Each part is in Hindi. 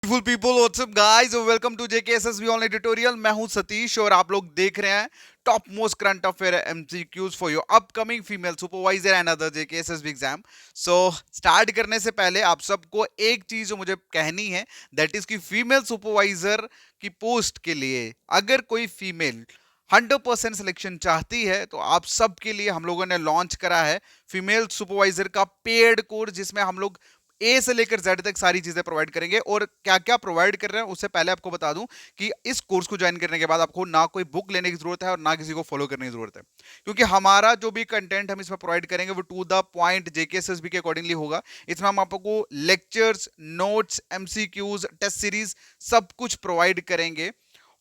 Beautiful people what's up guys welcome to JKSSB online tutorial. मैं हूं सतीश और आप लोग देख रहे हैं top most current affair MCQs for your upcoming female supervisor and other JKSSB exam. So start करने से पहले आप सबको एक चीज जो मुझे कहनी है, दैट इज कि फीमेल सुपरवाइजर की पोस्ट के लिए अगर कोई फीमेल 100% सिलेक्शन चाहती है तो आप सबके लिए हम लोगों ने लॉन्च करा है फीमेल सुपरवाइजर का पेड कोर्स, जिसमें हम लोग ए से लेकर जेड तक सारी चीजें प्रोवाइड करेंगे। और क्या क्या प्रोवाइड कर रहे हैं उससे पहले आपको बता दूं कि इस कोर्स को ज्वाइन करने के बाद आपको ना कोई बुक लेने की जरूरत है और ना किसी को फॉलो करने की जरूरत है, क्योंकि हमारा जो भी कंटेंट हम इसमें प्रोवाइड करेंगे वो टू द पॉइंट जेकेएसएसबी के अकॉर्डिंगली होगा। इसमें हम आपको lectures, notes, MCQs, test series सब कुछ प्रोवाइड करेंगे।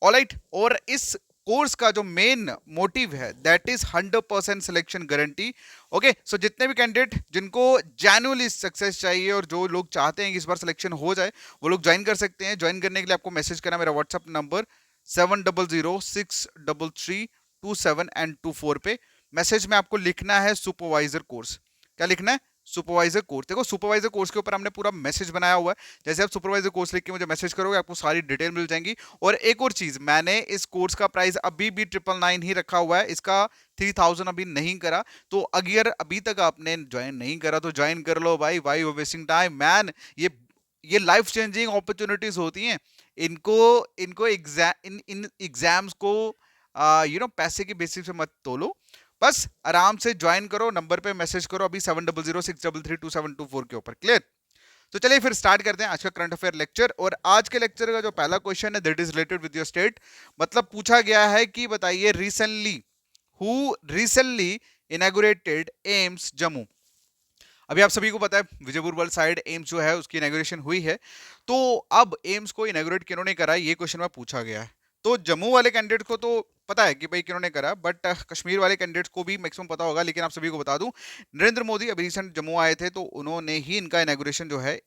ऑलराइट, और इस कोर्स का जो मेन मोटिव है that is 100% selection guarantee. Okay, so जितने भी कैंडिडेट जिनको जेन्युइनली सक्सेस चाहिए और जो लोग चाहते हैं कि इस बार सिलेक्शन हो जाए वो लोग ज्वाइन कर सकते हैं। ज्वाइन करने के लिए आपको मैसेज करना मेरा व्हाट्सएप नंबर 70063327 पे। मैसेज में आपको लिखना है सुपरवाइजर कोर्स। क्या लिखना है? Supervisor course. देखो, सुपरवाइजर कोर्स के ऊपर हमने पूरा मैसेज बनाया हुआ है। जैसे आप सुपरवाइजर कोर्स लिख के मुझे मैसेज करोगे आपको सारी डिटेल मिल जाएंगी। और एक और चीज, मैंने इस कोर्स का प्राइस अभी भी 999 ही रखा हुआ है, इसका 3000 अभी नहीं करा। तो अगर अभी तक आपने ज्वाइन नहीं करा तो ज्वाइन कर लो भाई। Why you wasting time man. ये लाइफ चेंजिंग अपॉर्चुनिटीज होती हैं। इनको इनको इन एग्जाम्स को पैसे के बेसिस पे मत तोलो। बस आराम से ज्वाइन करो, नंबर पे मैसेज करो अभी 7006332724 के ऊपर। क्लियर? तो चलिए फिर स्टार्ट करते हैं आज का करंट अफेयर लेक्चर। और आज के लेक्चर का जो पहला क्वेश्चन है that is related with your state. मतलब पूछा गया है कि बताइए रिसेंटली इनॉग्रेटेड एम्स जम्मू। अभी आप सभी को पता है विजयपुर वर्ल्ड साइड एम्स जो है उसकी इनॉग्रेशन हुई है। तो अब एम्स को इनॉग्रेट किन्होंने करा, ये क्वेश्चन में पूछा गया है। तो जम्मू वाले कैंडिडेट को तो पता है कि भाई किन्होंने करा, बट कश्मीर वाले कैंडिडेट्स को भी मैक्सिमम पता होगा। लेकिन आप सभी को बता दूं, नरेंद्र मोदी अभी रिसेंट जम्मू आए थे तो उन्होंने ही इनका इनॉग्रेशन जो है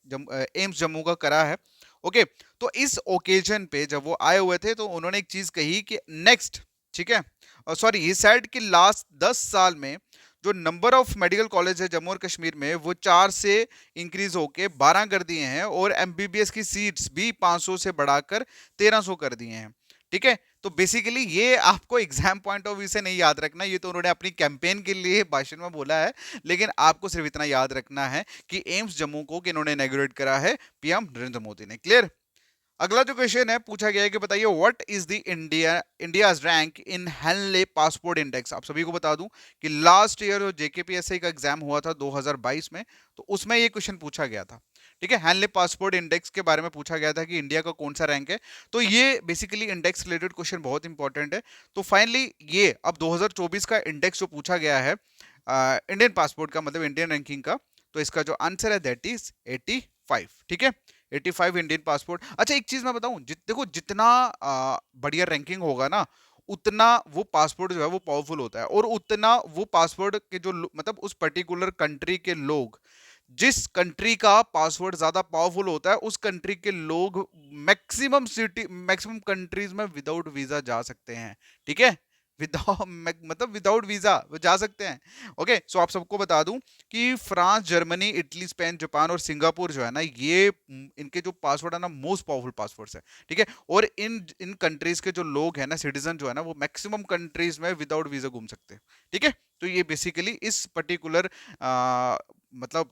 एम्स जम्मू का करा है। ओके, तो इस ओकेजन पे जब वो आए हुए थे तो उन्होंने एक चीज कही कि नेक्स्ट, ठीक है, सॉरी, ही सेड कि लास्ट 10 साल में जो नंबर ऑफ मेडिकल कॉलेज है जम्मू और कश्मीर में वो 4 से इंक्रीज होके 12 कर दिए हैं, और एमबीबीएस की सीट्स भी 500 से बढ़ाकर 1300 कर दिए हैं। ठीक है, तो बेसिकली ये आपको एग्जाम पॉइंट ऑफ व्यू से नहीं याद रखना, ये तो उन्होंने अपनी कैंपेन के लिए भाषण में बोला है। लेकिन आपको सिर्फ इतना याद रखना है कि एम्स जम्मू को इन्होंने इनॉग्रेट करा है पीएम नरेंद्र मोदी ने। क्लियर? अगला जो क्वेश्चन है पूछा गया है कि बताइए what is the India's rank in Henley passport index. आप सभी को बता दूं कि लास्ट ईयर जो जेकेपीएससी का एग्जाम हुआ था 2022 में, तो उसमें ये क्वेश्चन पूछा गया था। ठीक है, हेनले पासपोर्ट इंडेक्स के बारे में पूछा गया था कि इंडिया का कौन सा रैंक है। तो ये बेसिकली इंडेक्स रिलेटेड क्वेश्चन बहुत इंपॉर्टेंट है। तो फाइनली ये अब 2024 का इंडेक्स जो पूछा गया है इंडियन पासपोर्ट का, मतलब इंडियन रैंकिंग का, तो इसका जो आंसर है दैट इज 85। ठीक है, 85 इंडियन पासपोर्ट। अच्छा, एक चीज मैं बताऊं, देखो जितना बढ़िया रैंकिंग होगा ना उतना वो पासपोर्ट जो है वो पावरफुल होता है, और उतना वो पासपोर्ट के जो मतलब उस पर्टिकुलर कंट्री के लोग, जिस कंट्री का पासवर्ड ज्यादा पावरफुल होता है उस कंट्री के लोग मैक्सिमम कंट्रीज में विदाउट वीजा जा सकते हैं। ठीक है, विदाउट मतलब विदाउट वीजा वो जा सकते हैं। ओके, सो आप सबको बता दूं कि France, Germany, Italy, Spain, Japan और सिंगापुर जो है ना, ये इनके जो पासवर्ड है ना मोस्ट पावरफुल पासवर्ड्स है। ठीक है, और इन इन कंट्रीज के जो लोग हैं ना, सिटीजन जो है ना, वो मैक्सिमम कंट्रीज में विदाउट वीजा घूम सकते हैं। ठीक है, तो ये बेसिकली इस पर्टिकुलर मतलब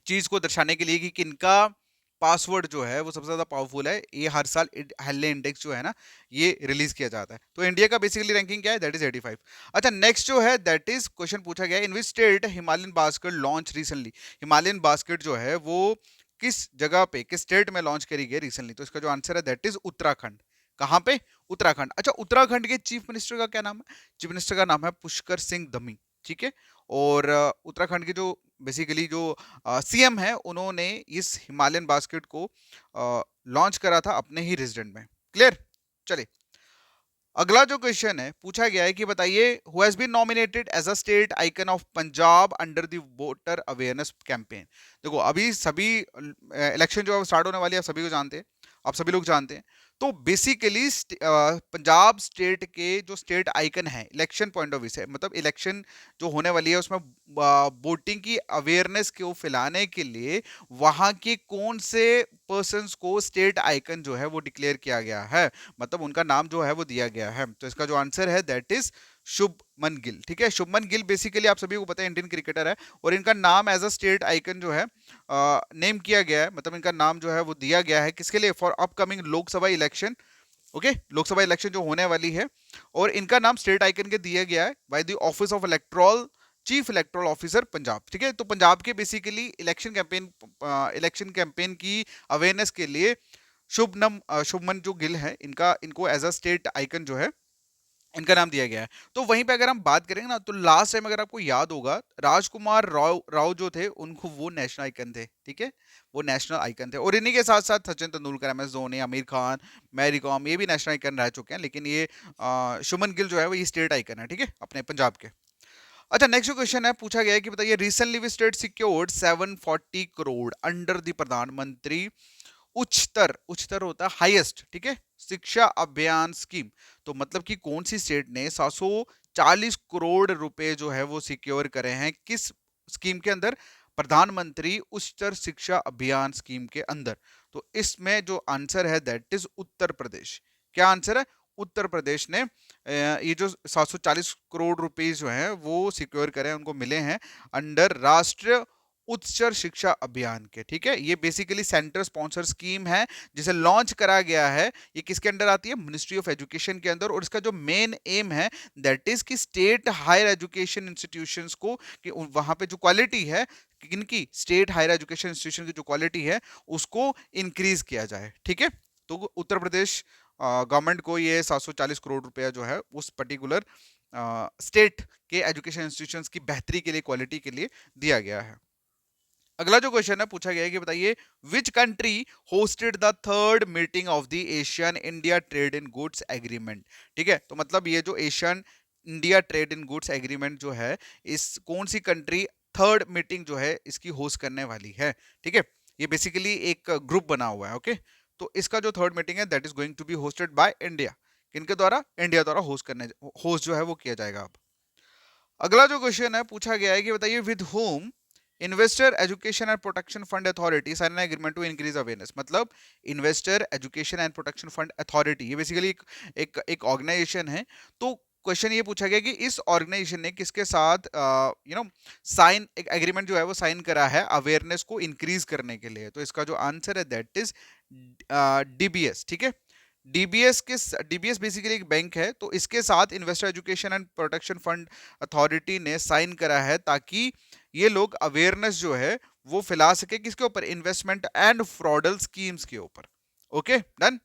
चीज को दर्शाने के लिए कि किनका पासवर्ड जो है वो सबसे ज्यादा पावरफुल है, ये हर साल हेल्ले इंडेक्स जो है ना ये रिलीज किया जाता है। तो इंडिया का बेसिकली रैंकिंग क्या है? That is 85। अच्छा, नेक्स्ट जो है दैट इज क्वेश्चन पूछा गया है in which state Himalayan basket launch recently. Himalayan basket जो है वो किस जगह पे, किस स्टेट में लॉन्च करी गई रिसेंटली? तो इसका जो आंसर है दैट इज उत्तराखंड। कहां पे? उत्तराखंड। अच्छा, उत्तराखंड के चीफ मिनिस्टर का क्या नाम है? चीफ मिनिस्टर का नाम है पुष्कर सिंह धामी। ठीक है, और उत्तराखंड के जो बेसिकली जो सीएम है उन्होंने इस हिमालयन बास्केट को लॉन्च करा था अपने ही रेजिडेंट में। क्लियर? चलिए, अगला जो क्वेश्चन है पूछा गया है कि बताइए who has been nominated as a state icon of Punjab under the voter awareness campaign. देखो, अभी सभी इलेक्शन जो स्टार्ट होने वाली है आप सभी को जानते हैं। आप सभी लोग जानते हैं। तो बेसिकली पंजाब स्टेट के जो स्टेट आइकन है इलेक्शन पॉइंट ऑफ व्यू से, मतलब इलेक्शन जो होने वाली है उसमें वोटिंग की अवेयरनेस को फैलाने के लिए वहां के कौन से पर्संस को स्टेट आइकन जो है वो डिक्लेयर किया गया है, मतलब उनका नाम जो है वो दिया गया है। तो इसका जो आंसर है दैट इज शुभमन गिल। ठीक है, शुभमन गिल बेसिकली आप सभी को पता है इंडियन क्रिकेटर है, और इनका नाम एज अ स्टेट आइकन जो है नेम किया गया है, मतलब इनका नाम जो है वो दिया गया है किसके लिए, for upcoming Lok Sabha election. Okay, Lok Sabha election जो होने वाली है, और इनका नाम स्टेट आइकन के दिया गया है by the office of electoral chief electoral officer Punjab. ठीक है, तो पंजाब के बेसिकली इलेक्शन कैंपेन की अवेयरनेस के लिए शुभमन जो गिल है इनको एज अ स्टेट आइकन जो है इनका नाम दिया गया है। तो वहीं पे अगर हम बात करेंगे ना, तो लास्ट टाइम अगर आपको याद होगा राजकुमार राव राव जो थे उनको वो नेशनल आइकन थे। ठीक है, वो नेशनल आइकन थे, और इन्हीं के साथ साथ Sachin Tendulkar, M S Dhoni, Aamir Khan, Mary Kom, ये भी नेशनल आइकन रह चुके हैं, लेकिन ये शुभमन गिल जो है वो ये स्टेट आइकन है। ठीक है, अपने पंजाब के। अच्छा, नेक्स्ट क्वेश्चन है, पूछा गया है कि बताइए recently we state secured 740 crore under the Pradhan Mantri Uchchatar, उच्चतर होता है हाईएस्ट, ठीक है, शिक्षा अभियान स्कीम। तो मतलब कि कौन सी स्टेट ने 740 करोड़ रुपए जो है वो सिक्योर करे हैं, किस स्कीम के अंदर, प्रधानमंत्री उच्चतर शिक्षा अभियान स्कीम के अंदर। तो इसमें जो आंसर है दैट इज उत्तर प्रदेश। क्या आंसर है, उत्तर प्रदेश ने ये जो 740 करोड़ रुपीस जो है वो सिक्योर करे हैं, उनको मिले हैं अंडर राष्ट्रीय उच्चतर शिक्षा अभियान के। ठीक है, ये बेसिकली सेंटर स्पॉन्सर स्कीम है जिसे लॉन्च करा गया है। ये किसके अंडर आती है, मिनिस्ट्री ऑफ एजुकेशन के अंदर, और इसका जो मेन एम है दैट इज कि स्टेट हायर एजुकेशन इंस्टीट्यूशंस को, कि वहां पे जो क्वालिटी है, इनकी स्टेट हायर एजुकेशन इंस्टीट्यूशन की जो क्वालिटी है उसको इंक्रीज किया जाए। ठीक है, तो उत्तर प्रदेश गवर्नमेंट को ये 740 करोड़ रुपया जो है उस पर्टिकुलर स्टेट के एजुकेशन इंस्टीट्यूशंस की बेहतरी के लिए, क्वालिटी के लिए दिया गया है। अगला जो क्वेश्चन है पूछा गया है कि बताइए which country hosted the third meeting of the Asian India trade in goods agreement. ठीक है, तो मतलब ये जो Asian India trade in goods agreement जो है, इस कौन सी कंट्री थर्ड मीटिंग जो है इसकी होस्ट करने वाली है। ठीक है, ये बेसिकली एक ग्रुप बना हुआ है। ओके, तो इसका जो थर्ड मीटिंग है that is going to be hosted by India. किनके द्वारा, इंडिया द्वारा होस्ट जो है वो किया जाएगा। अब अगला जो क्वेश्चन है पूछा गया है कि बताइए with whom investor education and protection fund authority sign an agreement to increase awareness. मतलब investor education and protection fund authority ये बेसिकली एक ऑर्गेनाइजेशन है। तो क्वेश्चन ये पूछा गया कि इस ऑर्गेनाइजेशन ने किसके साथ साइन एक एग्रीमेंट जो है वो साइन करा है अवेयरनेस को इंक्रीज करने के लिए। तो इसका जो आंसर है दैट इज डीबीएस। ठीक है, डीबीएस बेसिकली एक बैंक है, तो इसके साथ investor education and protection fund authority ने साइन करा है ताकि ये लोग अवेयरनेस जो है वो फैला सके किसके ऊपर, इन्वेस्टमेंट एंड फ्रॉडल स्कीम्स के ऊपर। Okay done.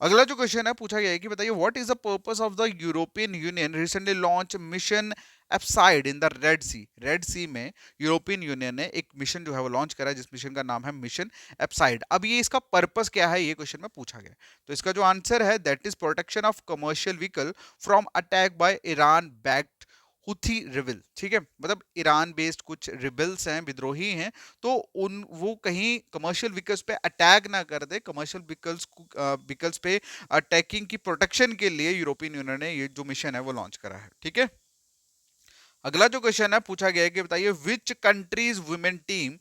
अगला जो क्वेश्चन है पूछा गया है कि बताइए what is the purpose of the European Union recently launch mission एप्साइड in the Red Sea. Red Sea में यूरोपियन यूनियन ने एक मिशन जो है वो लॉन्च करा है, जिस मिशन का नाम है मिशन एप्साइड। अब ये इसका पर्पस क्या है, ये क्वेश्चन में पूछा गया। तो इसका जो आंसर है that is protection of commercial vehicle from attack by Iran backed Houthi rebel. ठीक है, मतलब ईरान बेस्ड कुछ रिबल्स हैं, विद्रोही हैं, तो उन वो कहीं कमर्शियल व्हीकल्स पे अटैक ना कर दे, कमर्शियल व्हीकल्स पे अटैकिंग की प्रोटेक्शन के लिए यूरोपियन यूनियन ने ये जो मिशन है वो लॉन्च करा है। ठीक है, अगला जो क्वेश्चन है पूछा गया है कि बताइए which countries women team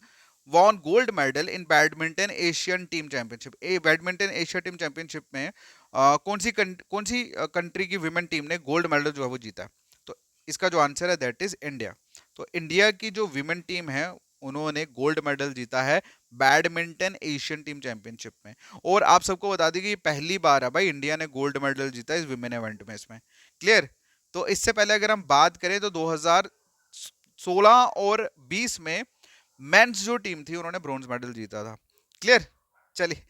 won gold medal in badminton Asian team championship. A badminton Asia team championship में कौन सी कंट्री की वुमेन टीम ने गोल्ड मेडल जो है वो जीता। तो इसका जो आंसर है दैट इज इंडिया। तो इंडिया की जो विमेन टीम है उन्होंने गोल्ड मेडल जीता है बैडमिंटन एशियन टीम चैंपियनशिप में। और आप सबको बता दें कि ये पहली बार है भाई इंडिया ने गोल्ड मेडल जीता इस विमेन इवेंट में, इसमें क्लियर। तो इससे पहले अगर हम बात करें तो 2016 और 20 में मेंस जो टीम थी उन्होंने ब्रॉन्ज मेडल जीता था। क्लियर, चलिए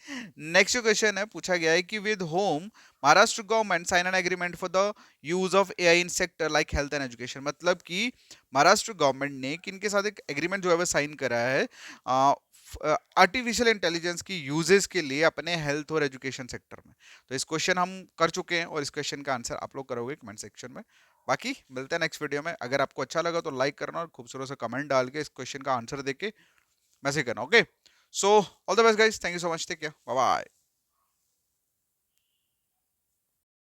नेक्स्ट क्वेश्चन है पूछा गया है कि with whom Maharashtra government sign an agreement for the use of AI in sector like health and education. मतलब कि महाराष्ट्र गवर्नमेंट ने किनके साथ एक एग्रीमेंट जो है वो साइन करा है आर्टिफिशियल इंटेलिजेंस की यूजेस के लिए अपने हेल्थ और एजुकेशन सेक्टर में। तो इस क्वेश्चन हम कर चुके हैं और इस क्वेश्चन का आंसर आप लोग करोगे कमेंट सेक्शन में। बाकी मिलते हैं नेक्स्ट वीडियो में। अगर आपको अच्छा लगा तो लाइक करना और खूबसूरत सा कमेंट डाल के इस क्वेश्चन का आंसर देके मैसेज करना। Okay, so all the best guys, thank you so much, take care, bye bye.